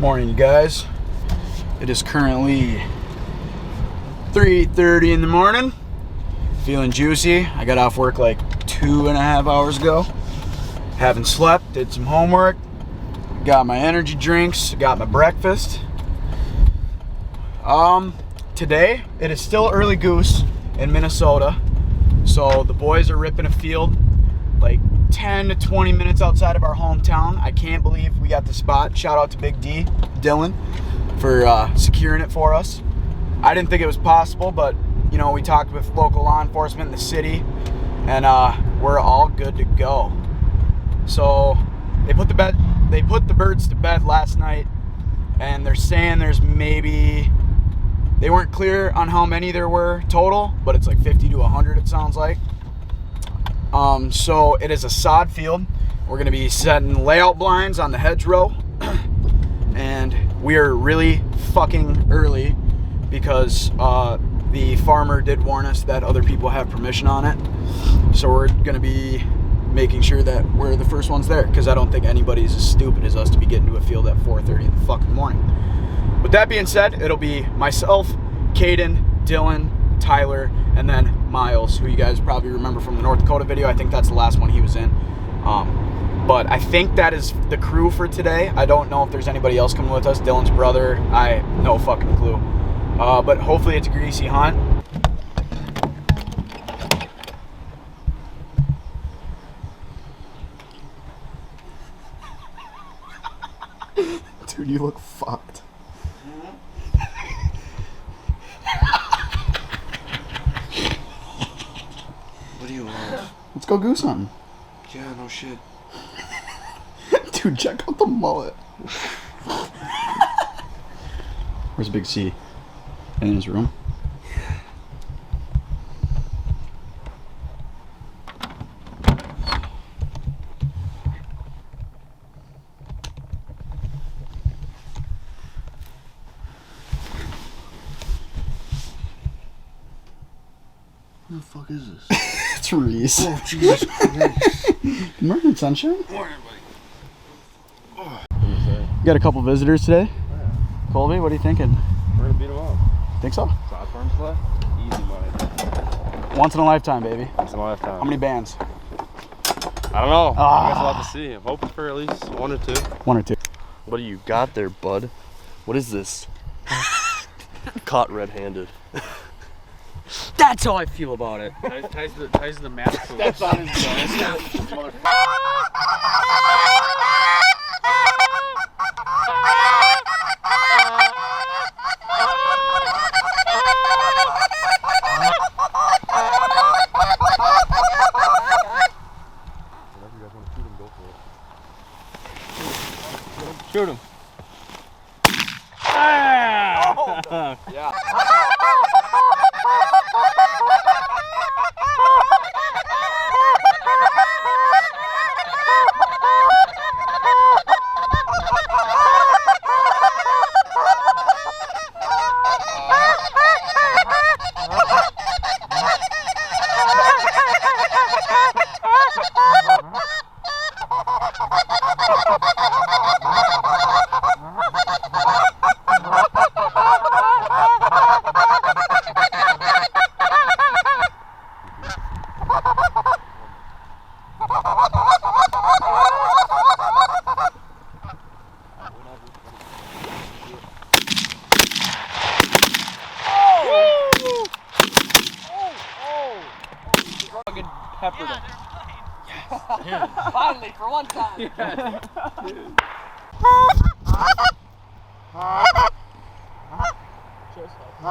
Morning, you guys. It is currently 3:30 in the morning. Feeling juicy. I got off work like 2.5 hours ago. Haven't slept, did some homework, got my energy drinks, got my breakfast. Today, it is still early goose in Minnesota. So the boys are ripping a field like 10 to 20 minutes outside of our hometown. I can't believe we got the spot. Shout out to Big D, Dylan, for securing it for us. I didn't think it was possible, but you know, we talked with local law enforcement in the city, and we're all good to go. So they put the birds to bed last night, and they're saying there's maybe, they weren't clear on how many there were total, but it's like 50 to 100 it sounds like. So it is a sod field. We're gonna be setting layout blinds on the hedgerow, and we are really fucking early because the farmer did warn us that other people have permission on it. So we're gonna be making sure that we're the first ones there, because I don't think anybody's as stupid as us to be getting to a field at 4:30 in the fucking morning. With that being said, it'll be myself, Caden, Dylan, Tyler, and then Miles, who you guys probably remember from the North Dakota video. I think that's the last one he was in. But I think that is the crew for today. I don't know if there's anybody else coming with us. Dylan's brother, I no fucking clue. But hopefully it's a greasy hunt. Dude, you look fucked. What do you want? Let's go goose hunting. Yeah, no shit. Dude, check out the mullet. Where's Big C? In his room? What the fuck is this? It's Reese. Oh, Jesus Christ. Good morning, sunshine. Morning, buddy. Oh. Got a couple visitors today. Oh, yeah. Colby, what are you thinking? We're gonna beat them up. Think so? Sod farm play? Easy money. Once in a lifetime, baby. Once in a lifetime. How many bands? I don't know. I guess we'll have to see. I'm hoping for at least 1 or 2. 1 or 2. What do you got there, bud? What is this? Caught red-handed. That's how I feel about it. Ties the mask to That's on his gun. Shoot him. Ah! Oh, yeah. Peppered him. Yes. Finally, for one time. Yes. Just like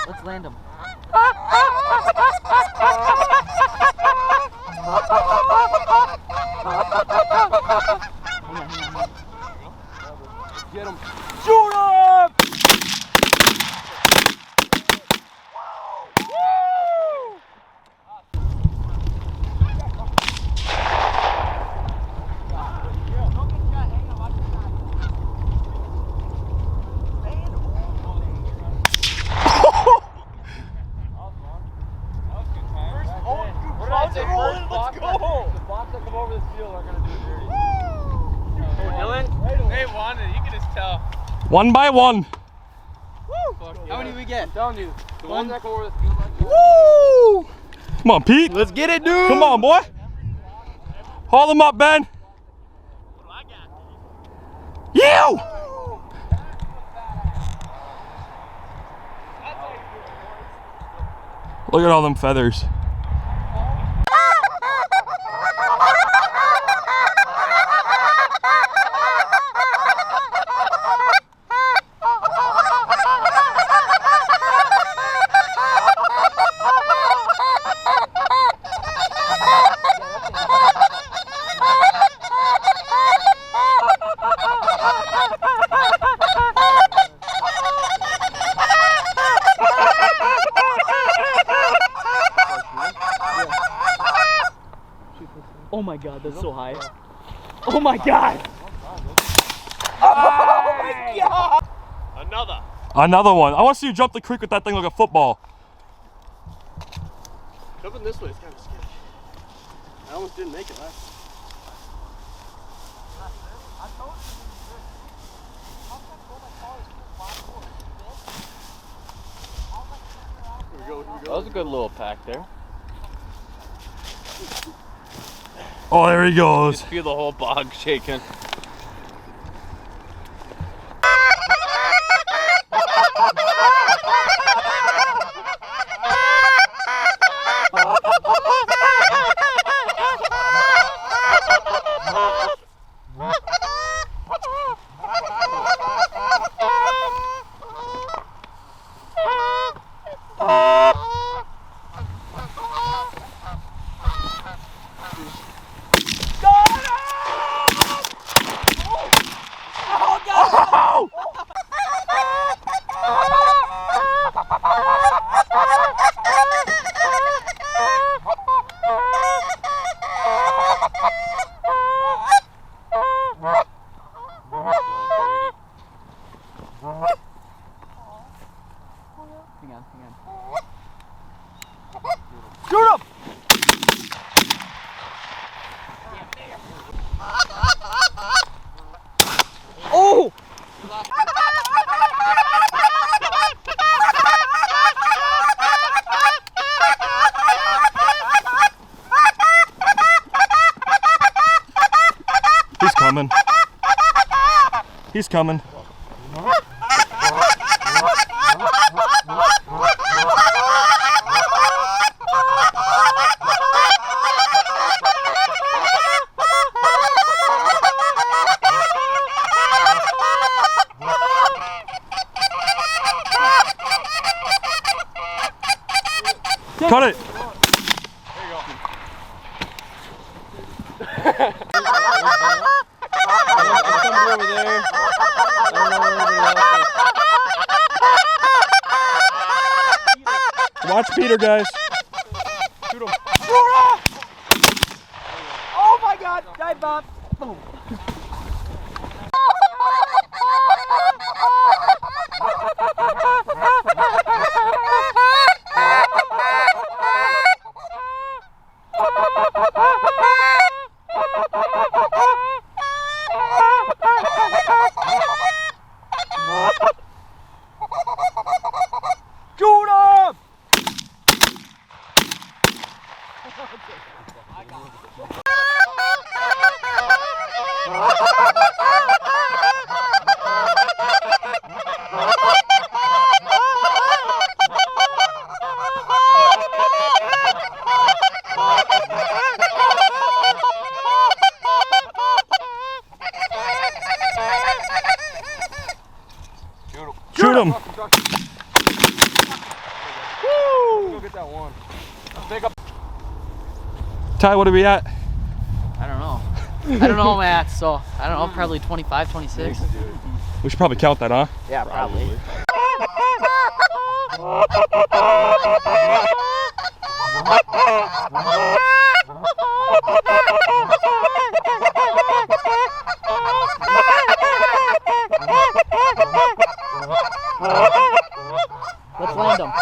Let's land him. Get him. Shoot him! Let's go! The bots that come over this field are gonna do it dirty. Dylan? They wanted it. You can just tell. 1 by 1. How many we get? I'm telling you, the ones that come over this field like that. Woo! Come on, Pete. Let's get it, dude! Come on, boy. Haul them up, Ben. You! Look at all them feathers. Oh my god, that's so high. Oh my god! Another one. I want to see you jump the creek with that thing like a football. Jumping this way is kind of scary. I almost didn't make it last. That was a good little pack there. Oh, there he goes. Just feel the whole bog shaking. He's coming. He's coming. Cut it. Somebody over there. I don't know where everybody else is. Watch Peter, guys. Shoot him! Oh my god! Dive bomb! Boom! Shoot him! I got it. Go get that one. Ty, what are we at? I don't know. I don't know, Matt. So I don't know. Probably 25, 26. We should probably count that, huh? Yeah, probably. Let's land them.